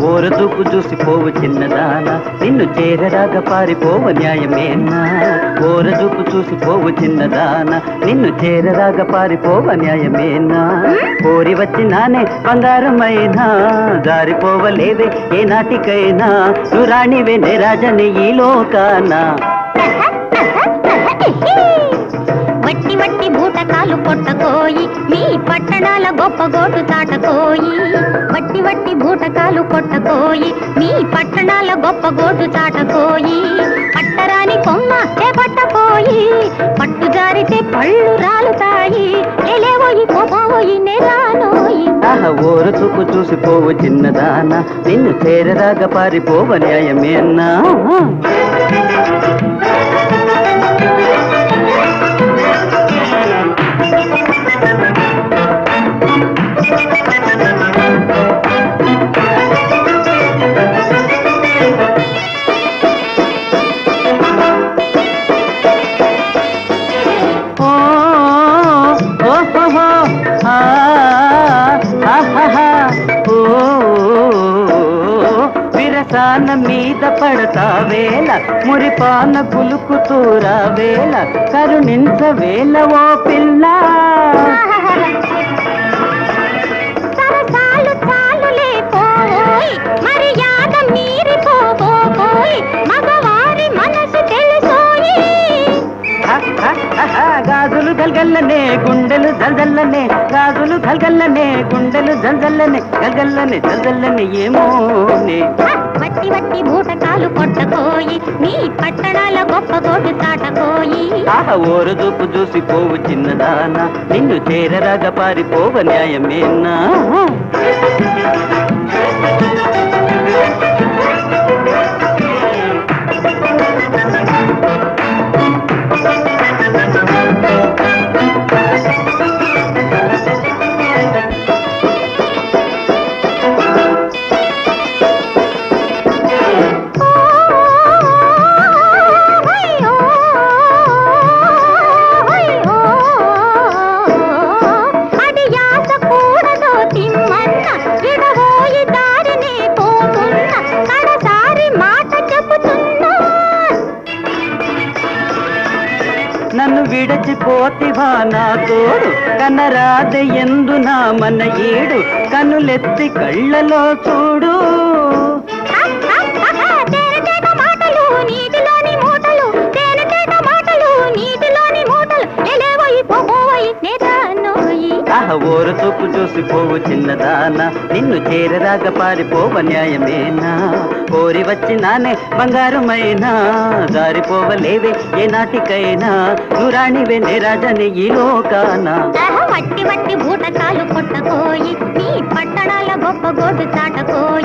ఓర దూపు చూసిపోవు చిన్నదాన నిన్ను చేరరాగా పారిపోవ న్యాయమేనా ఓర దూపు చూసిపోవు చిన్నదాన నిన్ను చేరరాగా పారిపోవ న్యాయమేనా కోరి వచ్చినానే బంగారమైనా జారిపోవలేదే ఏ నాటికైనా నువ్వు రాణివే నే రాజని ఈ లోకాన వట్టి వట్టి బూటకాలు కొట్టకోయి మీ పట్టణాల గొప్ప గోటు చాటకోయి వట్టి వట్టి బూటకాలు కొట్టకోయి మీ పట్టణాల గొప్ప గోటు చాటకోయి పట్టరాని కొమ్మ చేపట్టపోయి పట్టు జారితే పళ్ళు రాలుతాయి లేలేవోయి పోపోయి నేరానోయి ఓరు చూపు చూసిపోవు చిన్నదాన నిన్ను చేరరాగా పారిపోవ న్యాయమేనా విరసాన మీద పడతా వేళ మురిపాన గులుకుతూరా వేళ కరుణించ వేళ ఓ పిల్ల సరసాలు చాలులే పోయి మర్యాద మీరిపోబోయి మగవారి మనసు తెలుసోయి గాజులు గల్గల్లనే గుండెలు జల్జల్లనే గాజులు గల్గల్లనే గుండెలు జల్జల్లనే గల్గల్లనే జల్జల్లనే ఏమోనే వట్టి వట్టి బూటకాలు కొట్టకోయి మీ పట్టణాల గొప్ప గోటు చాటకోయి ఓరు చూపు చూసిపోవు చిన్నదాన నిన్ను చేరరాగా పారిపోవ న్యాయమేనా నన్ను విడచిపోతివా నా తోడు కనరాద ఎందు నా మన ఏడు కనులెత్తి కళ్ళలో చూడు ఓరు చూపు చూసిపోవు చిన్నదాన నిన్ను చేరరాగా పారిపోవ న్యాయమేనా కోరి వచ్చినానే బంగారమైనా జారిపోవలేవే ఏ నాటికైనా నువ్వు రాణివే నే రాజని ఈ లోకాన వట్టి వట్టి బూటకాలు కొట్టకోయి మీ పట్టణాల గొప్ప గోటు చాటకోయి